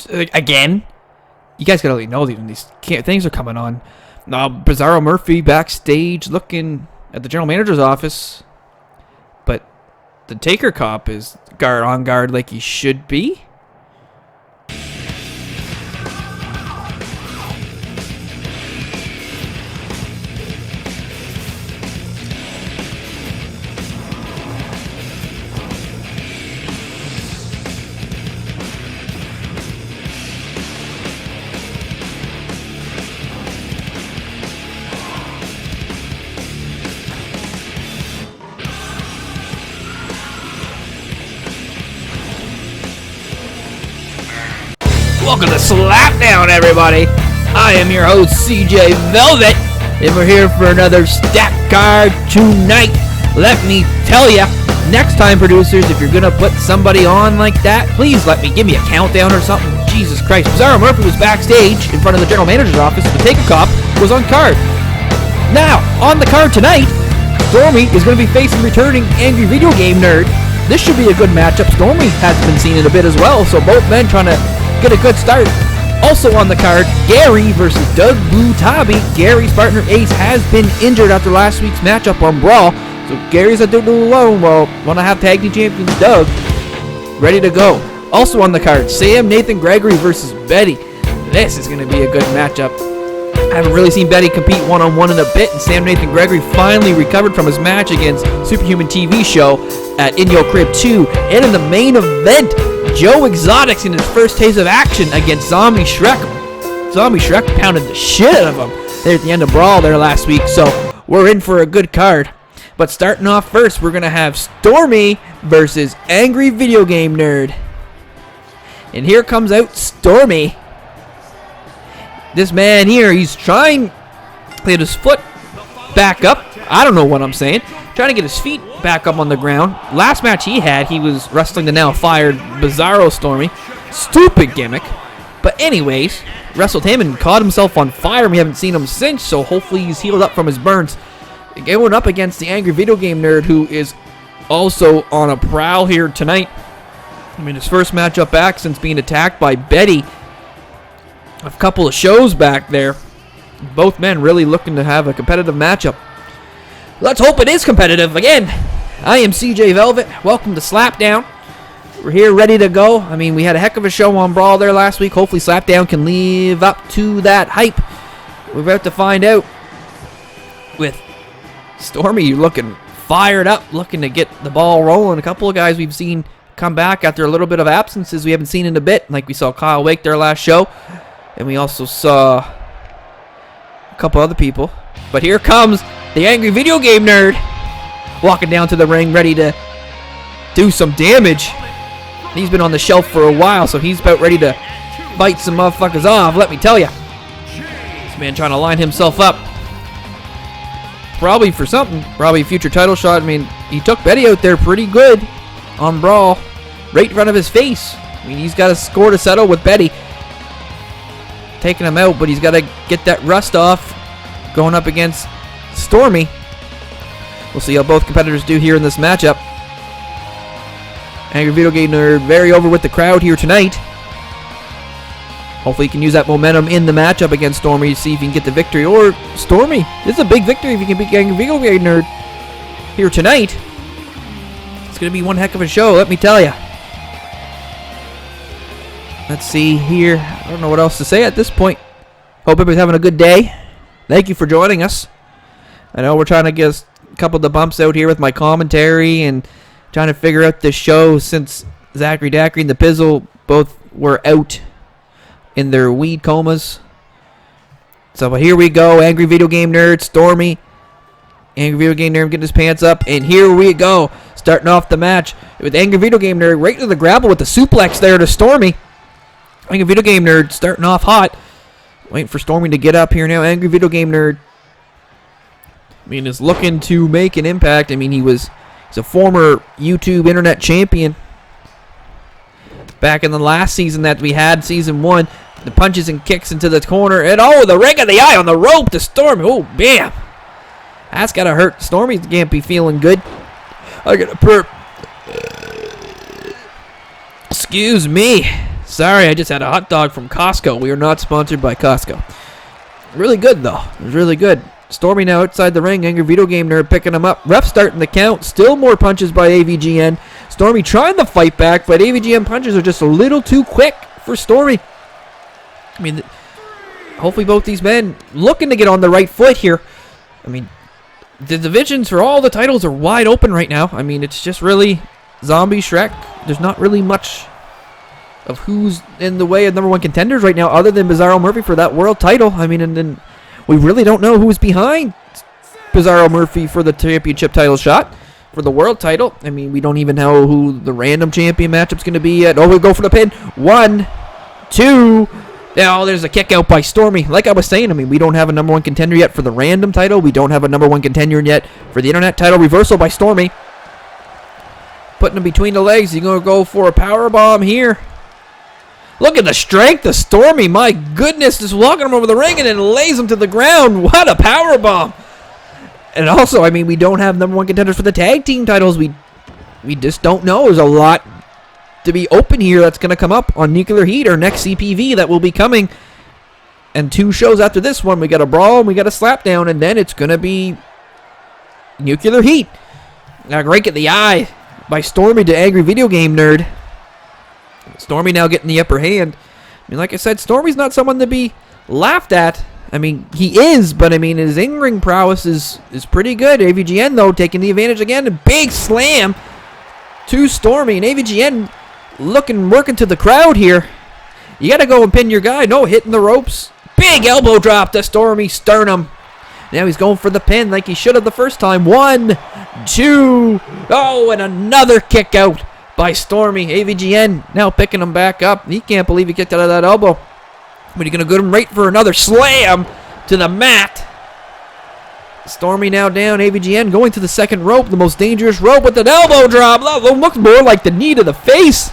again. You guys gotta know these things are coming on. Now, Bizzaro Murphy backstage looking at the general manager's office, but the Taker cop is on guard like he should be. Welcome to Slapdown, everybody. I am your host, CJ Velvet, and we're here for another stack card tonight. Let me tell ya, next time, producers, if you're gonna put somebody on like that, please give me a countdown or something. Jesus Christ. Bizzaro Murphy was backstage in front of the general manager's office. The Taker Cop was on card. Now, on the card tonight, Stormy is going to be facing returning Angry Video Game Nerd. This should be a good matchup. Stormy has been seen in a bit as well, so both men trying to get a good start. Also on the card, Gary versus Butabi. Gary's partner Ace has been injured after last week's matchup on Brawl, so Gary's a dude alone. Well, want to have tag team champions Doug ready to go. Also on the card, Sam, Nathan, Gregory versus Betty. This is going to be a good matchup. I haven't really seen Betty compete one-on-one in a bit, and Sam, Nathan, Gregory finally recovered from his match against Superhuman TV show at In Your Crib 2. And in the main event, Joe Exotic's in his first taste of action against Zombie Shrek. Zombie Shrek pounded the shit out of him there at the end of Brawl there last week, so we're in for a good card. But starting off first, we're going to have Stormy versus Angry Video Game Nerd. And here comes out Stormy. This man here, he's trying to get his foot back up. I don't know what I'm saying. Trying to get his feet back up on the ground. Last match he had, he was wrestling the now fired Bizzaro Stormy. Stupid gimmick. But anyways, wrestled him and caught himself on fire. We haven't seen him since, so hopefully he's healed up from his burns. Going up against the Angry Video Game Nerd, who is also on a prowl here tonight. I mean, his first matchup back since being attacked by Betty a couple of shows back there. Both men really looking to have a competitive matchup. Let's hope it is competitive. Again, I am CJ Velvet. Welcome to Slapdown. We're here ready to go. I mean, we had a heck of a show on Brawl there last week. Hopefully Slapdown can live up to that hype. We're about to find out with Stormy looking fired up, looking to get the ball rolling. A couple of guys we've seen come back after a little bit of absences we haven't seen in a bit. Like we saw Kyle Wake there last show. And we also saw a couple other people. But here comes the Angry Video Game Nerd walking down to the ring ready to do some damage. He's been on the shelf for a while, so he's about ready to bite some motherfuckers off, let me tell you. This man trying to line himself up. Probably for something. Probably a future title shot. I mean, he took Betty out there pretty good on Brawl. Right in front of his face. I mean, he's got a score to settle with Betty. Taking him out, but he's got to get that rust off going up against Stormy. We'll see how both competitors do here in this matchup. Angry Video Game Nerd very over with the crowd here tonight. Hopefully he can use that momentum in the matchup against Stormy to see if he can get the victory. Or Stormy, this is a big victory if he can beat Angry Video Game Nerd here tonight. It's going to be one heck of a show, let me tell you. Let's see here. I don't know what else to say at this point. Hope everybody's having a good day. Thank you for joining us. I know we're trying to get a couple of the bumps out here with my commentary and trying to figure out this show since Zachary Dacry and the Pizzle both were out in their weed comas. So here we go. Angry Video Game Nerd, Stormy. Angry Video Game Nerd getting his pants up. And here we go. Starting off the match with Angry Video Game Nerd right to the grapple with the suplex there to Stormy. Angry Video Game Nerd starting off hot. Waiting for Stormy to get up here now. Angry Video Game Nerd, I mean, is looking to make an impact. I mean, he's a former YouTube internet champion. Back in the last season that we had, season 1, the punches and kicks into the corner. And oh, the ring of the eye on the rope to Stormy. Oh, bam. That's got to hurt. Stormy can't be feeling good. I got a burp. Excuse me. Sorry, I just had a hot dog from Costco. We are not sponsored by Costco. Really good, though. It was really good. Stormy now outside the ring. Angry Video Game Nerd picking him up. Ref starting the count. Still more punches by AVGN. Stormy trying to fight back, but AVGN punches are just a little too quick for Stormy. I mean, hopefully both these men looking to get on the right foot here. I mean, the divisions for all the titles are wide open right now. I mean, it's just really Zombie, Shrek. There's not really much of who's in the way of number one contenders right now other than Bizzaro Murphy for that world title. I mean, and then we really don't know who's behind Bizzaro Murphy for the championship title shot for the world title. I mean, we don't even know who the random champion matchup's going to be yet. Oh, we'll go for the pin. 1, 2. Now there's a kick out by Stormy. Like I was saying, I mean, we don't have a number one contender yet for the random title. We don't have a number one contender yet for the internet title. Reversal by Stormy. Putting him between the legs. He's going to go for a power bomb here. Look at the strength of Stormy. My goodness, just walking him over the ring and then lays him to the ground. What a power bomb. And also, I mean, we don't have number one contenders for the tag team titles. We just don't know. There's a lot to be open here that's going to come up on Nuclear Heat, our next CPV that will be coming. And 2 shows after this one, we got a Brawl and we got a Slapdown, and then it's going to be Nuclear Heat. Now, great at the eye by Stormy to Angry Video Game Nerd. Stormy now getting the upper hand. I mean, like I said, Stormy's not someone to be laughed at. I mean, he is, but I mean, his in-ring prowess is pretty good. AVGN, though, taking the advantage again. A big slam to Stormy, and AVGN working to the crowd here. You got to go and pin your guy. No, hitting the ropes. Big elbow drop to Stormy sternum. Now he's going for the pin like he should have the first time. 1, 2. Oh, and another kick out by Stormy. AVGN now picking him back up. He can't believe he kicked out of that elbow. But he's going to go him right for another slam to the mat. Stormy now down. AVGN going to the second rope. The most dangerous rope with an elbow drop. That looks more like the knee to the face.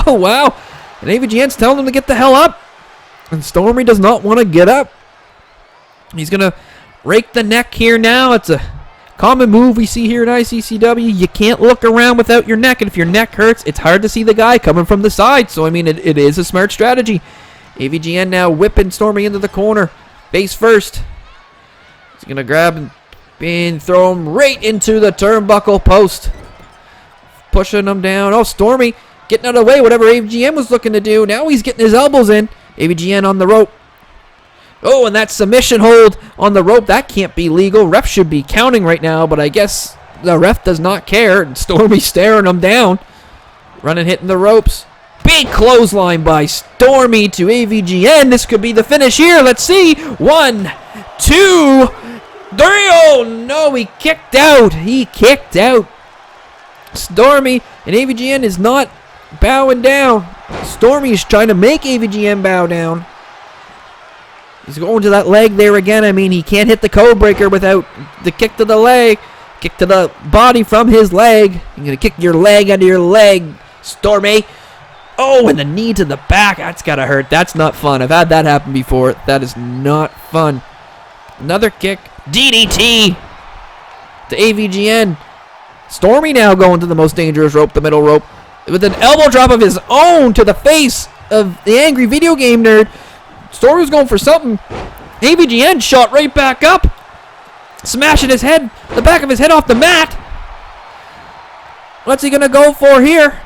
Oh, wow. And AVGN's telling him to get the hell up. And Stormy does not want to get up. He's going to rake the neck here now. It's a common move we see here in ICCW. You can't look around without your neck. And if your neck hurts, it's hard to see the guy coming from the side. So, I mean, it is a smart strategy. AVGN now whipping Stormy into the corner. Face first. He's going to grab and throw him right into the turnbuckle post. Pushing him down. Oh, Stormy getting out of the way. Whatever AVGN was looking to do. Now he's getting his elbows in. AVGN on the rope. Oh, and that submission hold on the rope. That can't be legal. Ref should be counting right now, but I guess the ref does not care. And Stormy staring him down. Running, hitting the ropes. Big clothesline by Stormy to AVGN. This could be the finish here. Let's see. 1, 2, 3. Oh, no. He kicked out. He kicked out. Stormy and AVGN is not bowing down. Stormy is trying to make AVGN bow down. He's going to that leg there again. I mean, he can't hit the code breaker without the kick to the leg. Kick to the body from his leg. You're going to kick your leg under your leg, Stormy. Oh, and the knee to the back. That's got to hurt. That's not fun. I've had that happen before. That is not fun. Another kick. DDT to AVGN. Stormy now going to the most dangerous rope, the middle rope, with an elbow drop of his own to the face of the Angry Video Game Nerd. Stormy was going for something. AVGN shot right back up, smashing his head, the back of his head off the mat. What's he going to go for here?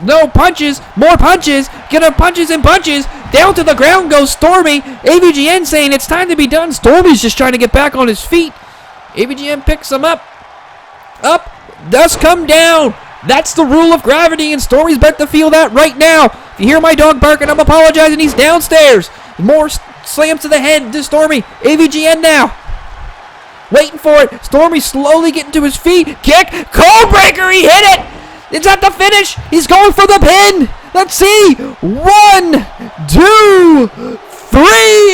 No punches, more punches, gonna punches and punches. Down to the ground goes Stormy. AVGN saying it's time to be done. Stormy's just trying to get back on his feet. AVGN picks him up. Up, does come down. That's the rule of gravity, and Stormy's about to feel that right now. If you hear my dog barking, I'm apologizing. He's downstairs. More slams to the head to Stormy. AVGN now. Waiting for it. Stormy slowly getting to his feet. Kick. Code breaker. He hit it. Is that the finish? He's going for the pin. Let's see. 1, 2, 3.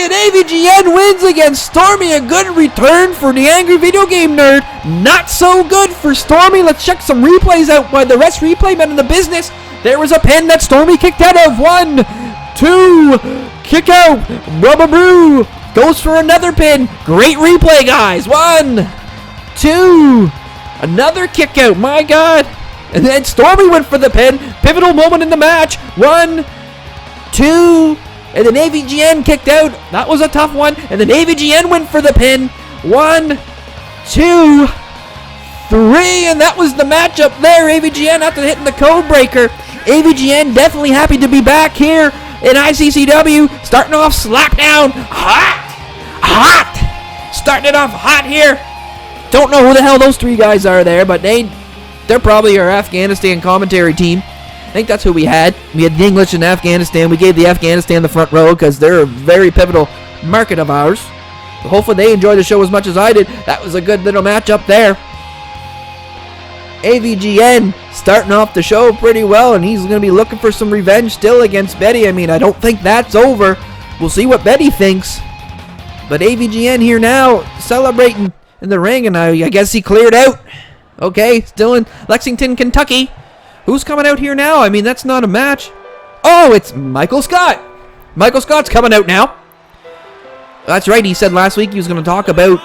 And AVGN wins against Stormy. A good return for the Angry Video Game Nerd. Not so good for Stormy. Let's check some replays out by the rest replay men in the business. There was a pin that Stormy kicked out of. 1, 2. Kick out. Rubber Brew goes for another pin. Great replay, guys. 1, 2. Another kick out. My God. And then Stormy went for the pin. Pivotal moment in the match. 1, 2, and then AVGN kicked out. That was a tough one. And then AVGN went for the pin. 1, 2, 3, and that was the matchup there. AVGN after hitting the code breaker. AVGN definitely happy to be back here in ICCW. Starting off Slapdown. Hot. Starting it off hot here. Don't know who the hell those 3 guys are there, but they're probably our Afghanistan commentary team. I think that's who we had. We had the English in Afghanistan. We gave the Afghanistan the front row because they're a very pivotal market of ours. So hopefully they enjoy the show as much as I did. That was a good little matchup there. AVGN starting off the show pretty well, and he's going to be looking for some revenge still against Betty. I mean, I don't think that's over. We'll see what Betty thinks. But AVGN here now celebrating in the ring, and I guess he cleared out. Okay, still in Lexington, Kentucky. Who's coming out here now? I mean, that's not a match. Oh, it's Michael Scott. Michael Scott's coming out now. That's right, he said last week he was going to talk about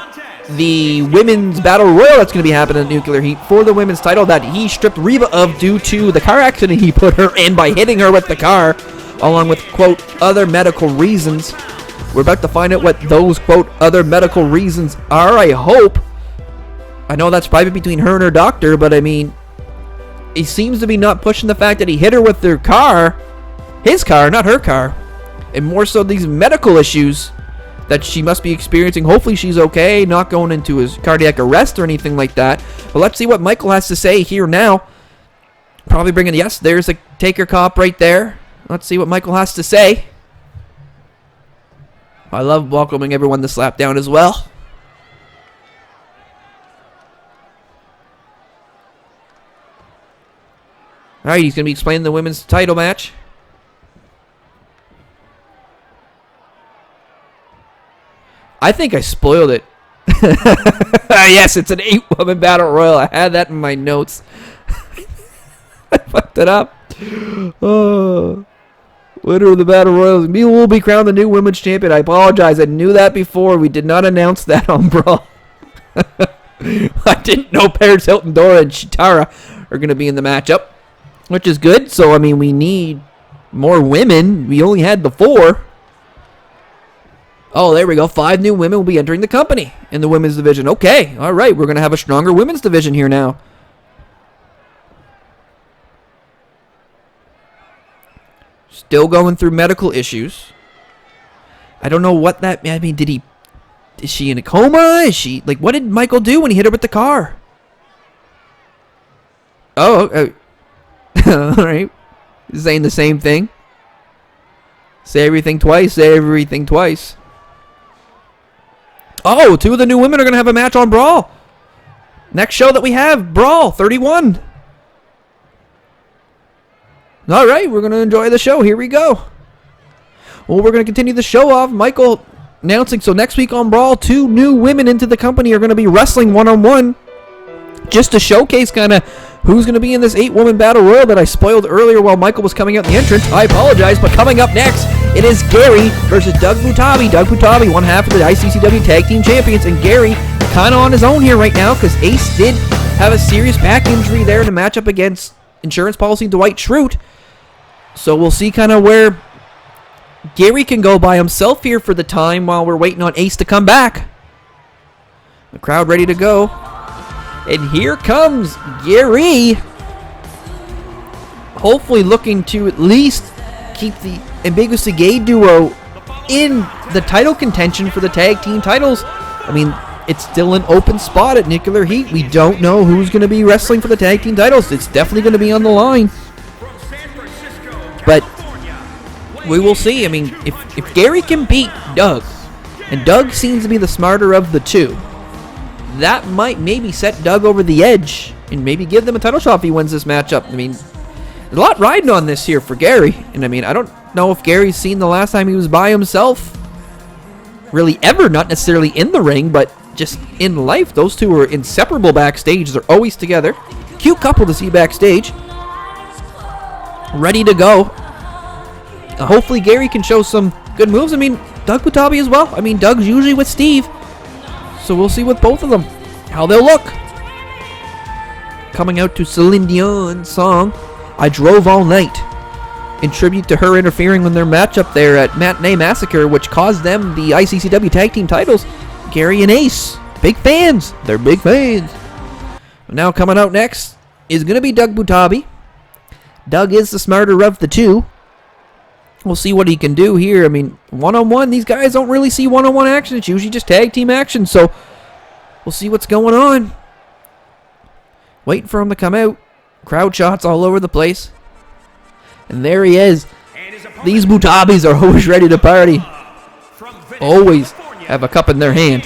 the women's battle royal that's going to be happening at Nuclear Heat for the women's title that he stripped Reba of due to the car accident he put her in by hitting her with the car, along with, quote, other medical reasons. We're about to find out what those, quote, other medical reasons are, I hope. I know that's private between her and her doctor, but I mean, he seems to be not pushing the fact that he hit her with their car, his car, not her car, and more so these medical issues that she must be experiencing. Hopefully she's okay, not going into his cardiac arrest or anything like that. But let's see what Michael has to say here now. Probably bringing, yes, there's a Taker cop right there. Let's see what Michael has to say. I love welcoming everyone to Slapdown as well. Alright, he's going to be explaining the women's title match. I think I spoiled it. Yes, it's an 8-woman battle royal. I had that in my notes. I fucked it up. Oh. Winner of the battle royals. Mila will be crowned the new women's champion. I apologize. I knew that before. We did not announce that on Brawl. I didn't know Paris Hilton, Dora, and Shitara are going to be in the matchup, which is good. So, I mean, we need more women. We only had the 4. Oh, there we go. 5 new women will be entering the company in the women's division. Okay, all right. We're going to have a stronger women's division here now. Still going through medical issues. I don't know what that... I mean, is she in a coma? Is she... Like, what did Michael do when he hit her with the car? Oh, all right. Saying the same thing. Say everything twice. Say everything twice. Oh, 2 of the new women are going to have a match on Brawl. Next show that we have, Brawl 31. All right, we're going to enjoy the show. Here we go. Well, we're going to continue the show off. Michael announcing, so next week on Brawl, 2 new women into the company are going to be wrestling one-on-one. Just to showcase kind of who's going to be in this 8-woman battle royal that I spoiled earlier while Michael was coming out in the entrance. I apologize, but coming up next, it is Gary versus Doug Butabi. Doug Butabi, one half of the ICCW Tag Team Champions, and Gary kind of on his own here right now because Ace did have a serious back injury there in a matchup against Insurance Policy Dwight Schrute. So we'll see kind of where Gary can go by himself here for the time while we're waiting on Ace to come back. The crowd ready to go. And here comes Gary. Hopefully looking to at least keep the ambiguously gay duo in the title contention for the tag team titles. I mean, it's still an open spot at Nuclear Heat. We don't know who's going to be wrestling for the tag team titles. It's definitely going to be on the line. But we will see. I mean, if Gary can beat Doug, and Doug seems to be the smarter of the 2, that might maybe set Doug over the edge and maybe give them a title shot if he wins this matchup. I mean, there's a lot riding on this here for Gary. And I mean, I don't know if Gary's seen the last time he was by himself. Really ever, not necessarily in the ring, but just in life. Those 2 are inseparable backstage. They're always together. Cute couple to see backstage. Ready to go. Hopefully Gary can show some good moves. I mean, Doug Butabi as well. I mean, Doug's usually with Steve. So we'll see with both of them how they'll look. coming out to Celine Dion's song, I Drove All Night, in tribute to her interfering in their matchup there at Matinee Massacre, which caused them the ICCW Tag Team titles. Gary and Ace, big fans. They're big fans. Now coming out next is going to be Doug Butabi. Doug is the smarter of the two. We'll see what he can do here. I mean, one-on-one, these guys don't really see one-on-one action. It's usually just tag team action, so we'll see what's going on. Waiting for him to come out. Crowd shots all over the place. And there he is. These Butabis are always ready to party. Always have a cup in their hand.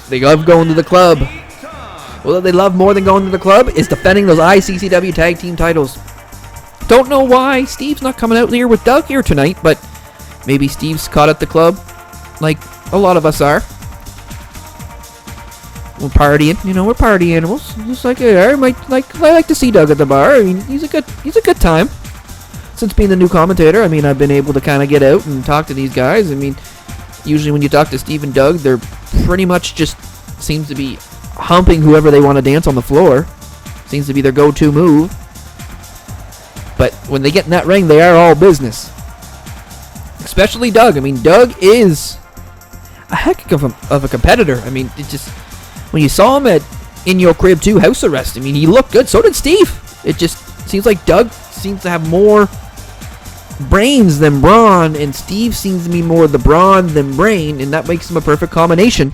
They love going to the club. What they love more than going to the club is defending those ICCW Tag Team titles. Don't know why Steve's not coming out here with Doug here tonight, but maybe Steve's caught at the club like a lot of us are. We're partying, you know, we're party animals. Just like I like to see Doug at the bar. I mean, he's a good time. Since being the new commentator, I mean, I've been able to kind of get out and talk to these guys. I mean, usually when you talk to Steve and Doug, they're pretty much just seems to be humping whoever they want to dance on the floor. Seems to be their go-to move. But when they get in that ring, they are all business. Especially Doug. I mean, Doug is a heck of a competitor. I mean, it just when you saw him at In Your Crib 2 House Arrest, I mean, he looked good. So did Steve. It just seems like Doug seems to have more brains than brawn, and Steve seems to be more the brawn than brain, and that makes him a perfect combination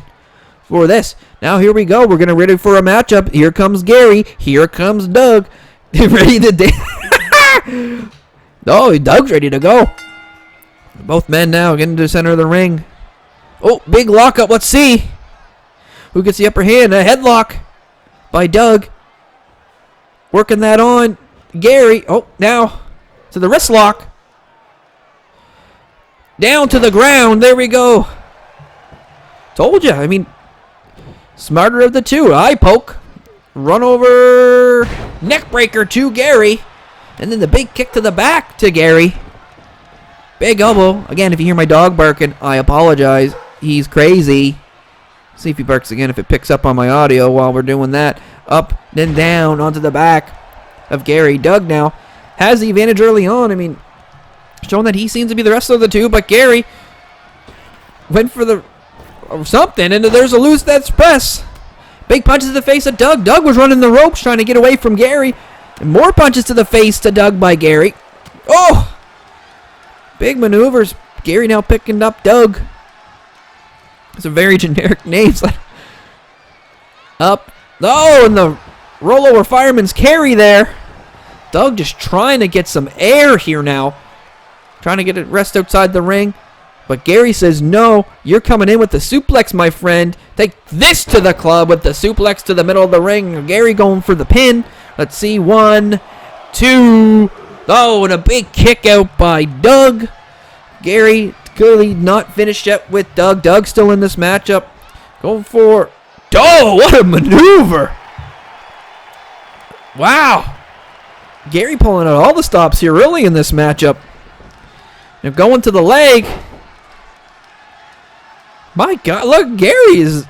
for this. Now here we go. We're gonna ready for a matchup. Here comes Gary. Here comes Doug. Ready to dance. Oh, Doug's ready to go. Both men now getting to the center of the ring. Oh, big lockup. Let's see who gets the upper hand. A headlock by Doug. Working that on Gary. Oh, now to the wrist lock. Down to the ground. There we go. Told you. I mean, smarter of the two. Eye poke. Run over. Neck breaker to Gary. And then the big kick to the back to Gary. Big elbow. Again, if you hear my dog barking, I apologize. He's crazy. See if he barks again, if it picks up on my audio while we're doing that. Up, then down onto the back of Gary. Doug now has the advantage early on. I mean, showing that he seems to be the rest of the two, but Gary went for the something, and there's a loose that's press. Big punches to the face of Doug. Doug was running the ropes trying to get away from Gary. And more punches to the face to Doug by Gary. Oh! Big maneuvers. Gary now picking up Doug. Some very generic names. Up. Oh, and the rollover fireman's carry there. Doug just trying to get some air here now. Trying to get it rest outside the ring. But Gary says, no, you're coming in with the suplex, my friend. Take this to the club with the suplex to the middle of the ring. Gary going for the pin. Let's see. 1, 2. Oh, and a big kick out by Doug. Gary clearly not finished yet with Doug. Doug still in this matchup. Going for... Oh, what a maneuver. Wow. Gary pulling out all the stops here early in this matchup. And going to the leg. My God, look, Gary is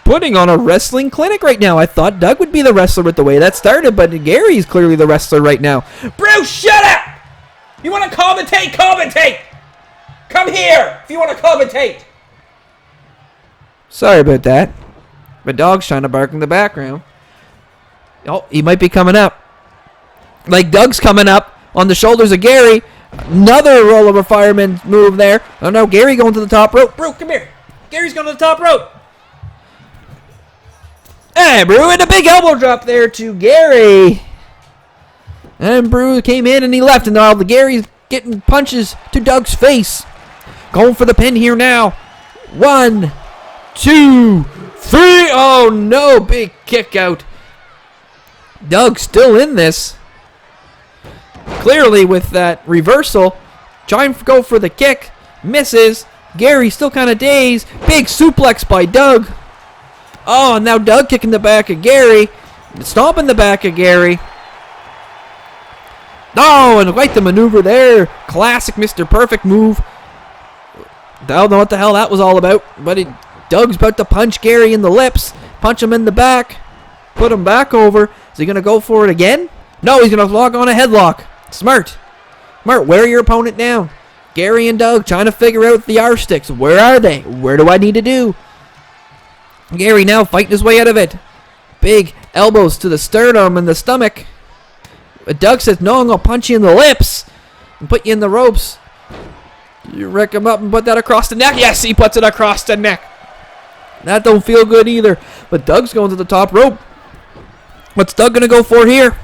putting on a wrestling clinic right now. I thought Doug would be the wrestler with the way that started, but Gary's clearly the wrestler right now. Bruce, shut up! You want to commentate? Commentate! Come here if you want to commentate. Sorry about that. My dog's trying to bark in the background. Oh, he might be coming up. Like Doug's coming up on the shoulders of Gary. Another rollover fireman move there. Oh no, Gary going to the top rope. Bro, come here. Gary's going to the top rope. Hey, Brew, and a big elbow drop there to Gary. And Brew came in and he left. And now the Gary's getting punches to Doug's face. Going for the pin here now. 1, 2, 3. Oh no, big kick out. Doug still in this. Clearly with that reversal. Trying to go for the kick. Misses. Gary still kind of dazed. Big suplex by Doug. Oh, and now Doug kicking the back of Gary. Stomping the back of Gary. Oh, and quite the maneuver there. Classic Mr. Perfect move. I don't know what the hell that was all about. But Doug's about to punch Gary in the lips. Punch him in the back. Put him back over. Is he going to go for it again? No, he's going to log on a headlock. Smart. Smart, wear your opponent down. Gary and Doug trying to figure out the R-sticks. Where are they? Where do I need to do? Gary now fighting his way out of it. Big elbows to the sternum and the stomach. But Doug says, no, I'm going to punch you in the lips and put you in the ropes. You wreck him up and put that across the neck. Yes, he puts it across the neck. That don't feel good either. But Doug's going to the top rope. What's Doug going to go for here?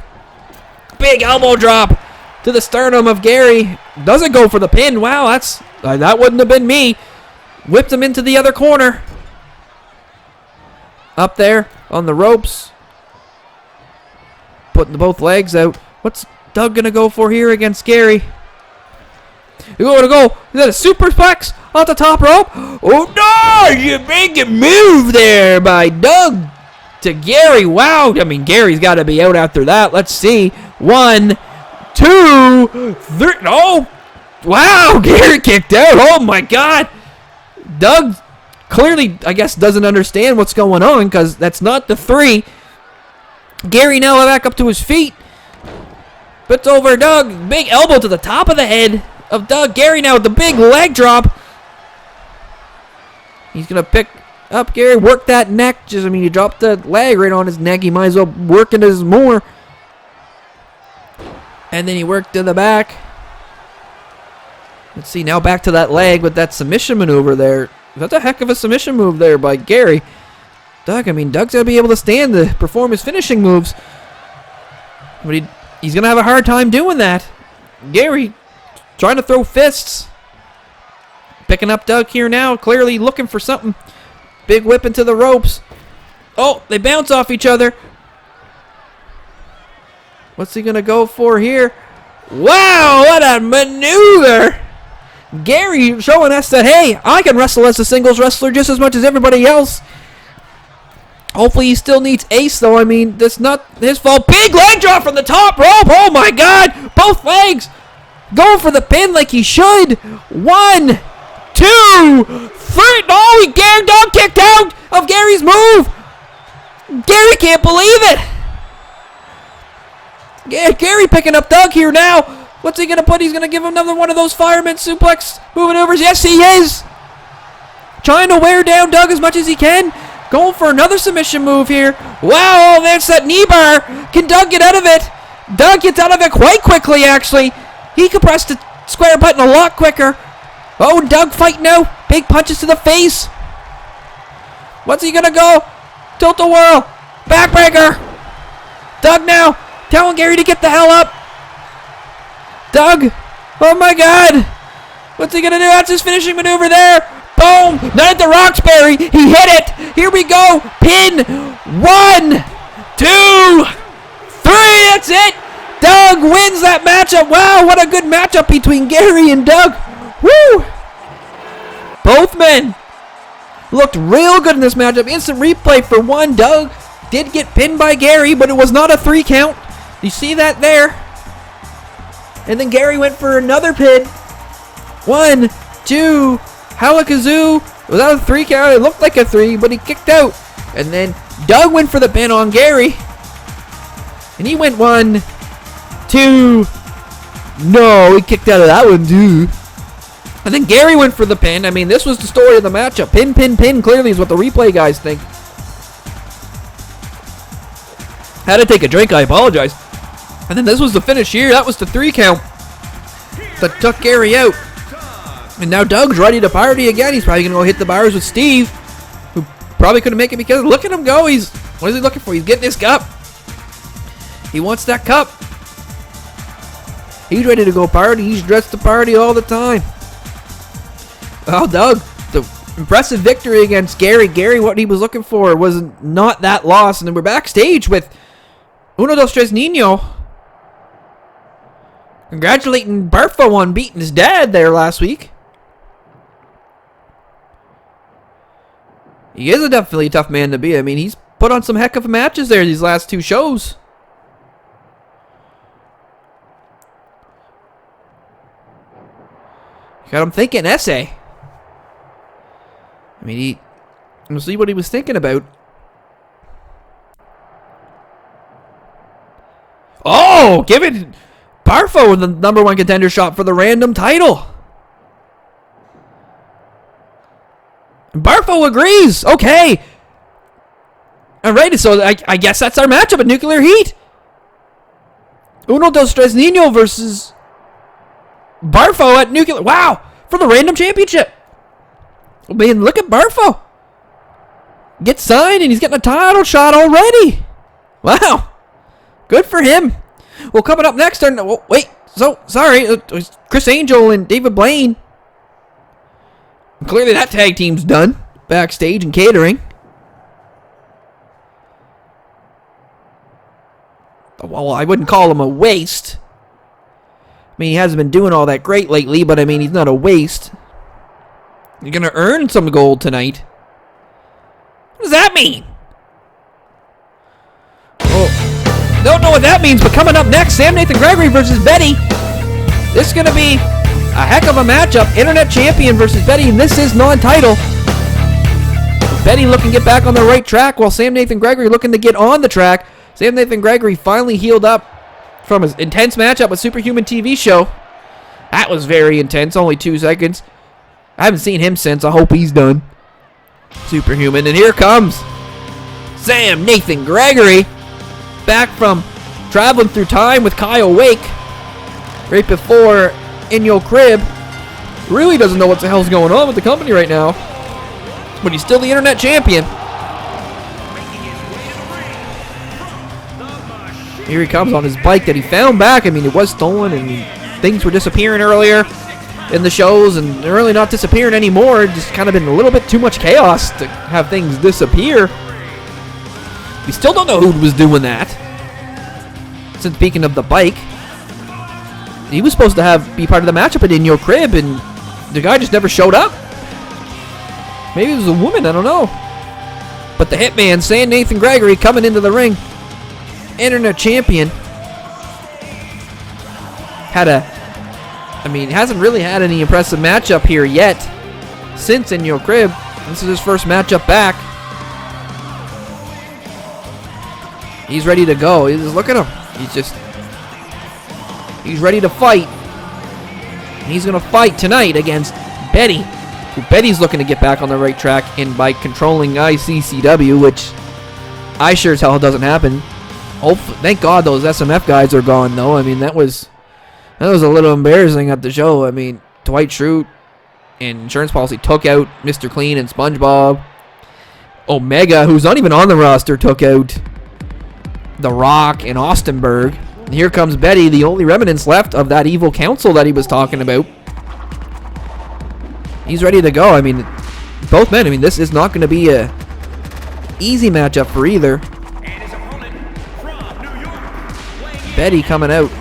Big elbow drop to the sternum of Gary. Doesn't go for the pin. Wow, that wouldn't have been me. Whipped him into the other corner. Up there on the ropes. Putting both legs out. What's Doug going to go for here against Gary? You're going to go. Is that a superplex off the top rope? Oh, no! You make a move there by Doug to Gary. Wow. I mean, Gary's got to be out after that. Let's see. 1, 2, 3. Oh! Wow! Gary kicked out. Oh, my God. Doug clearly, I guess, doesn't understand what's going on because that's not the 3. Gary now back up to his feet. Puts over Doug. Big elbow to the top of the head of Doug. Gary now with the big leg drop. He's going to pick up Gary. Work that neck. He dropped the leg right on his neck. He might as well work it as more. And then he worked to the back. Let's see, now back to that leg with that submission maneuver there. That's a heck of a submission move there by Gary. Doug's going to be able to stand to perform his finishing moves. But he's going to have a hard time doing that. Gary trying to throw fists. Picking up Doug here now, clearly looking for something. Big whip into the ropes. Oh, they bounce off each other. What's he going to go for here? Wow, what a maneuver. Gary showing us that, hey, I can wrestle as a singles wrestler just as much as everybody else. Hopefully he still needs ace, though. That's not his fault. Big leg drop from the top rope. Oh, my God. Both legs going for the pin like he should. 1, 2, 3. No, Doug kicked out of Gary's move. Gary can't believe it. Gary picking up Doug here now. What's he going to put? He's going to give him another one of those fireman suplex maneuvers. Yes, he is. Trying to wear down Doug as much as he can. Going for another submission move here. Wow, there's that knee bar. Can Doug get out of it? Doug gets out of it quite quickly, actually. He can press the square button a lot quicker. Oh, Doug fighting now. Big punches to the face. What's he going to go? Tilt-a-whirl. Backbreaker. Doug now telling Gary to get the hell up. Doug. Oh, my God. What's he going to do? That's his finishing maneuver there. Boom. Not at the Roxbury. He hit it. Here we go. Pin. 1, 2, 3. That's it. Doug wins that matchup. Wow, what a good matchup between Gary and Doug. Woo. Both men looked real good in this matchup. Instant replay for one. Doug did get pinned by Gary, but it was not a 3 count. You see that there? And then Gary went for another pin. 1, 2, Halakazoo. Without a 3 count, it looked like a 3, but he kicked out. And then Doug went for the pin on Gary. And he went 1, 2. No, he kicked out of that one too. And then Gary went for the pin. This was the story of the matchup. Pin, pin, pin, clearly is what the replay guys think. Had to take a drink, I apologize. And then this was the finish here. That was the 3 count that took Gary out. And now Doug's ready to party again. He's probably going to go hit the bars with Steve, who probably couldn't make it because look at him go. What is he looking for? He's getting his cup. He wants that cup. He's ready to go party. He's dressed to party all the time. Well, Doug, the impressive victory against Gary. Gary, what he was looking for was not that loss. And then we're backstage with Uno Dos Tres Nino congratulating Barfo on beating his dad there last week. He is definitely a tough man to beat. He's put on some heck of matches there these last 2 shows. Got him thinking essay. We'll see what he was thinking about. Oh, give it Barfo with the #1 contender shot for the random title. Barfo agrees. Okay. Alrighty, so I guess that's our matchup at Nuclear Heat. Uno dos Tres Nino versus Barfo at Nuclear. Wow, for the random championship. I mean, look at Barfo. Gets signed and he's getting a title shot already. Wow. Good for him. Well, coming up next, Chris Angel and David Blaine. Clearly that tag team's done. Backstage and catering. Well, I wouldn't call him a waste. I mean, he hasn't been doing all that great lately, but I mean, he's not a waste. You're going to earn some gold tonight. What does that mean? Oh, don't know what that means, but coming up next, Sam Nathan Gregory versus Betty. This is going to be a heck of a matchup. Internet champion versus Betty, and this is non-title. Betty looking to get back on the right track, while Sam Nathan Gregory looking to get on the track. Sam Nathan Gregory finally healed up from his intense matchup with Superhuman TV show. That was very intense, only 2 seconds. I haven't seen him since. I hope he's done. Superhuman, and here comes Sam Nathan Gregory, back from traveling through time with Kyle Wake right before In Your Crib. Really doesn't know what the hell's going on with the company right now, but he's still the internet champion. Here he comes on his bike that he found back. I mean, it was stolen and things were disappearing earlier in the shows, and they're really not disappearing anymore. Just kind of been a little bit too much chaos to have things disappear. We still don't know who was doing that. Since speaking of the bike, he was supposed to be part of the matchup at In Your Crib, and the guy just never showed up. Maybe it was a woman, I don't know. But the Hitman, Sam Nathan Gregory, coming into the ring. Internet champion. Hasn't really had any impressive matchup here yet since In Your Crib. This is his first matchup back. He's ready to go. Look at him. He's ready to fight. And he's going to fight tonight against Betty. Betty's looking to get back on the right track and by controlling ICCW, which I sure as hell doesn't happen. Thank God those SMF guys are gone, though. I mean, that was a little embarrassing at the show. I mean, Dwight Schrute and Insurance Policy took out Mr. Clean and SpongeBob. Omega, who's not even on the roster, took out The Rock and Austinberg. And here comes Betty, the only remnants left of that evil council that he was talking about. He's ready to go. I mean, both men. I mean, this is not going to be a easy matchup for either. Betty coming out.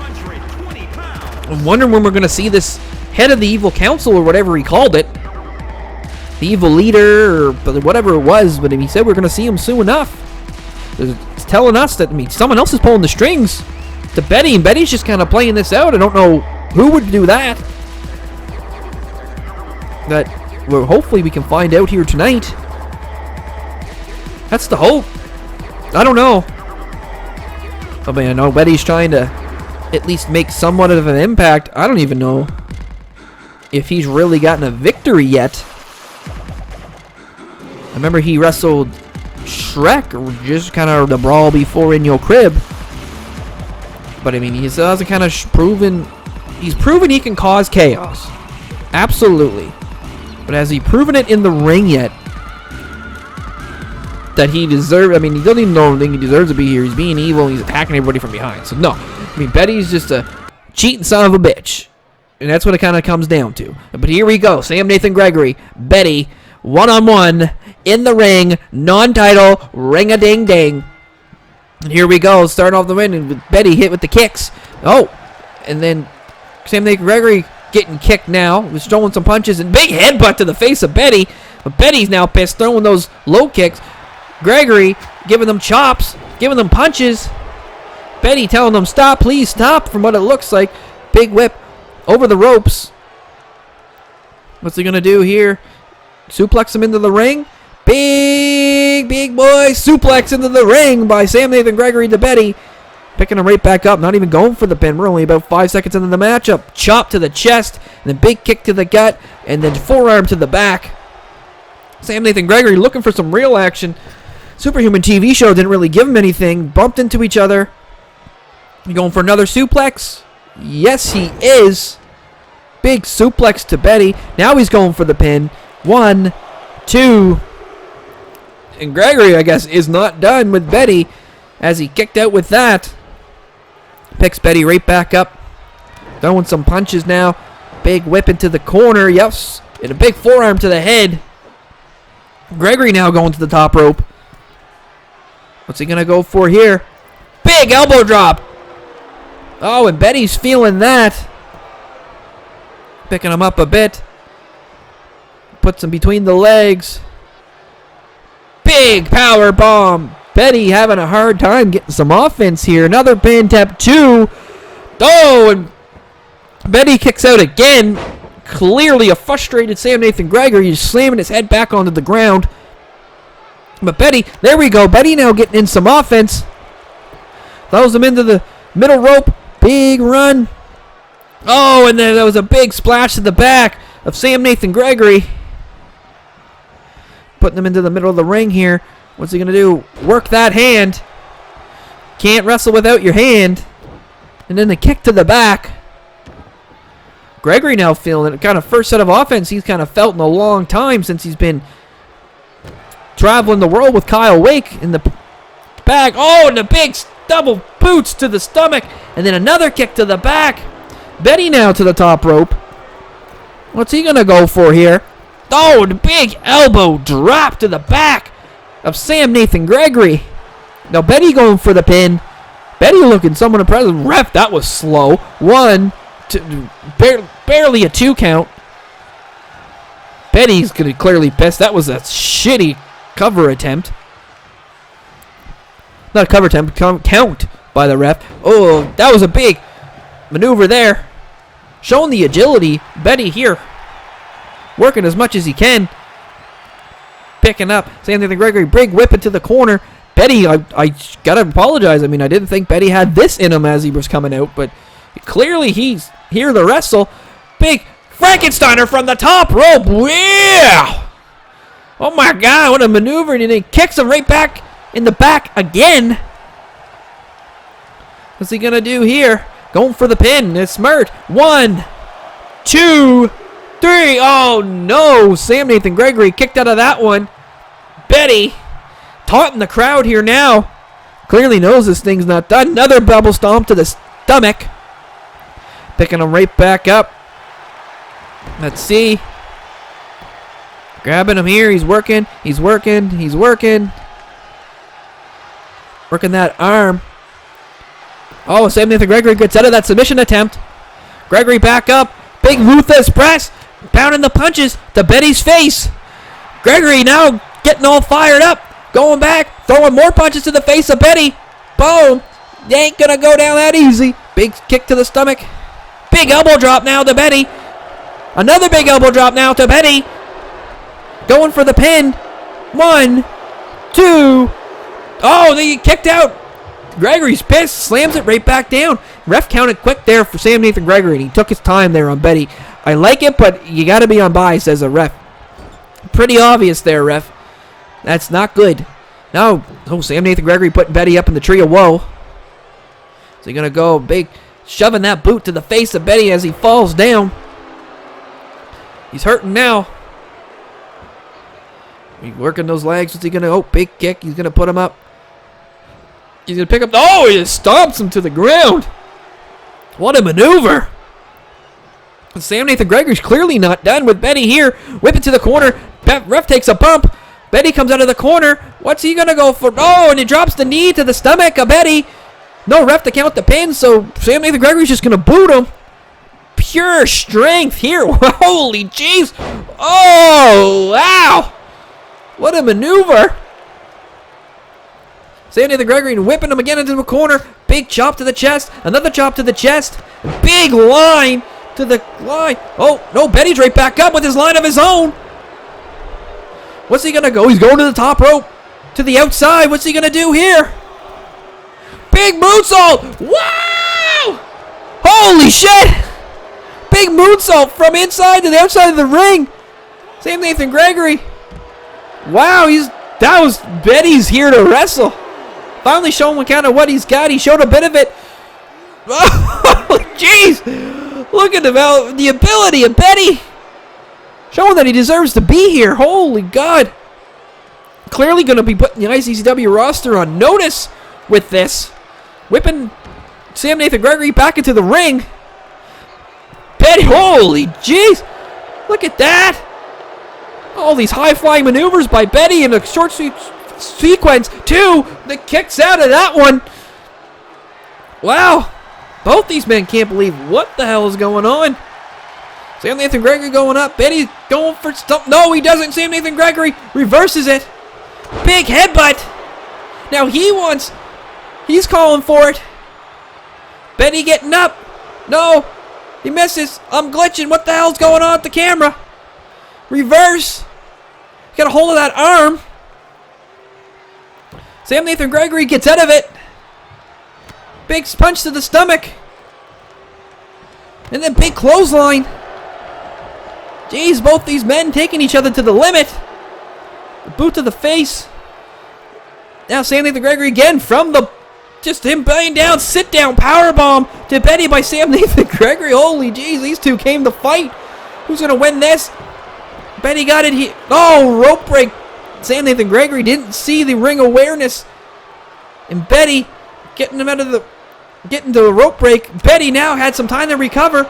I'm wondering when we're going to see this head of the evil council or whatever he called it. The evil leader or whatever it was, but he said we're going to see him soon enough. It's telling us that someone else is pulling the strings to Betty, and Betty's just kind of playing this out. I don't know who would do that. Well, hopefully we can find out here tonight. That's the hope. I don't know. I mean, I know Betty's trying to at least make somewhat of an impact. I don't even know if he's really gotten a victory yet. I remember he wrestled Shrek, just kind of the brawl before In Your Crib. But I mean, he hasn't kind of proven. He's proven he can cause chaos. Absolutely. But has he proven it in the ring yet? That he deserves. I mean, he doesn't even know think he deserves to be here. He's being evil and he's attacking everybody from behind. So no, I mean, Betty's just a cheating son of a bitch, and that's what it kind of comes down to. But here we go, Sam Nathan Gregory, Betty, one-on-one in the ring, non-title, ring-a-ding-ding. And here we go, starting off the win, and with Betty hit with the kicks. Oh, and then Sam Nathan Gregory getting kicked now, was throwing some punches, and big headbutt to the face of Betty. But Betty's now pissed, throwing those low kicks. Gregory giving them chops, giving them punches. Betty telling them, stop, please stop, from what it looks like. Big whip over the ropes. What's he going to do here? Suplex him into the ring. Big boy suplex into the ring by Sam Nathan Gregory to Betty. Picking him right back up. Not even going for the pin. We're only about 5 seconds into the matchup. Chop to the chest. And then big kick to the gut. And then forearm to the back. Sam Nathan Gregory looking for some real action. Superhuman TV show didn't really give him anything. Bumped into each other. You going for another suplex? Yes, he is. Big suplex to Betty. Now he's going for the pin. 1, 2. And Gregory, I guess, is not done with Betty as he kicked out with that. Picks Betty right back up. Throwing some punches now. Big whip into the corner. Yes. And a big forearm to the head. Gregory now going to the top rope. What's he going to go for here? Big elbow drop. Oh, and Betty's feeling that. Picking him up a bit. Puts him between the legs. Big power bomb. Betty having a hard time getting some offense here. Another pin, tap 2. Oh, and Betty kicks out again. Clearly a frustrated Sam Nathan Gregory. He's slamming his head back onto the ground. But Betty, there we go. Betty now getting in some offense. Throws him into the middle rope. Big run. Oh, and then there was a big splash to the back of Sam Nathan Gregory. Putting him into the middle of the ring here. What's he going to do? Work that hand. Can't wrestle without your hand. And then the kick to the back. Gregory now feeling it. Kind of first set of offense he's kind of felt in a long time since he's been traveling the world with Kyle Wake in the back. Oh, and the big double boots to the stomach. And then another kick to the back. Betty now to the top rope. What's he going to go for here? Oh, the big elbow drop to the back of Sam Nathan Gregory. Now Betty going for the pin. Betty looking somewhat impressive. Ref, that was slow. 1, 2, barely a 2 count. Betty's going to clearly pissed. That was a shitty cover attempt. Not a cover attempt, count by the ref. Oh, that was a big maneuver there. Showing the agility. Betty here working as much as he can. Picking up Sam Nathan Gregory. Big whip into the corner. Betty, I gotta apologize. I mean, I didn't think Betty had this in him as he was coming out, but clearly he's here to wrestle. Big Frankensteiner from the top rope. Wow! Oh my God, what a maneuver. And then he kicks him right back in the back again. What's he gonna do here? Going for the pin. It's Smart. 1, 2, 3. Oh no! Sam Nathan Gregory kicked out of that one. Betty taunting the crowd here now. Clearly knows this thing's not done. Another double stomp to the stomach. Picking him right back up. Let's see. Grabbing him here. He's working. He's working. He's working. Working that arm. Oh, Sam Nathan Gregory gets out of that submission attempt. Gregory back up. Big ruthless press. Pounding the punches to Betty's face. Gregory now getting all fired up. Going back. Throwing more punches to the face of Betty. Boom. They ain't going to go down that easy. Big kick to the stomach. Big elbow drop now to Betty. Another big elbow drop now to Betty. Going for the pin. 1, 2. Oh, they kicked out. Gregory's pissed. Slams it right back down. Ref counted quick there for Sam Nathan Gregory, and he took his time there on Betty. I like it, but you got to be on bias as a ref. Pretty obvious there, ref. That's not good. Now, Sam Nathan Gregory putting Betty up in the tree of woe. So he's going to go big, shoving that boot to the face of Betty as he falls down. He's hurting now. He's working those legs. What's he going to... Oh, big kick. He's going to put him up. He's going to pick up... Oh, he just stomps him to the ground. What a maneuver. Sam Nathan Gregory's clearly not done with Betty here. Whip it to the corner. Ref takes a bump. Betty comes out of the corner. What's he going to go for? Oh, and he drops the knee to the stomach of Betty. No ref to count the pin, so Sam Nathan Gregory's just going to boot him. Pure strength here. Holy jeez. Oh, wow. What a maneuver. Sam Nathan Gregory whipping him again into the corner. Big chop to the chest. Another chop to the chest. Big line to the line. Oh, no, Betty's right back up with his line of his own. What's he going to go? He's going to the top rope. To the outside. What's he going to do here? Big moonsault. Wow! Holy shit! Big moonsault from inside to the outside of the ring. Sam Nathan Gregory. Wow, that was Betty's here to wrestle. Finally showing kind of what he's got. He showed a bit of it. Oh, jeez. Look at the ability of Betty. Showing that he deserves to be here. Holy God. Clearly going to be putting the ICCW roster on notice with this. Whipping Sam Nathan Gregory back into the ring. Betty, holy jeez. Look at that. All these high-flying maneuvers by Betty in a short sequence. Two, the kicks out of that one. Wow. Both these men can't believe what the hell is going on. Sam Nathan Gregory going up. Betty going for stuff. No, he doesn't. Sam Nathan Gregory reverses it. Big headbutt. Now he's calling for it. Betty getting up. No, he misses. I'm glitching. What the hell's going on with the camera? Reverse. Got a hold of that arm. Sam Nathan Gregory gets out of it. Big punch to the stomach. And then big clothesline. Jeez, both these men taking each other to the limit. The boot to the face. Now Sam Nathan Gregory again from just him laying down, sit down, powerbomb to Betty by Sam Nathan Gregory. Holy jeez, these two came to fight. Who's going to win this? Betty got it here. Oh, rope break. Sam Nathan Gregory didn't see the ring awareness. And Betty getting him out of getting to the rope break. Betty now had some time to recover.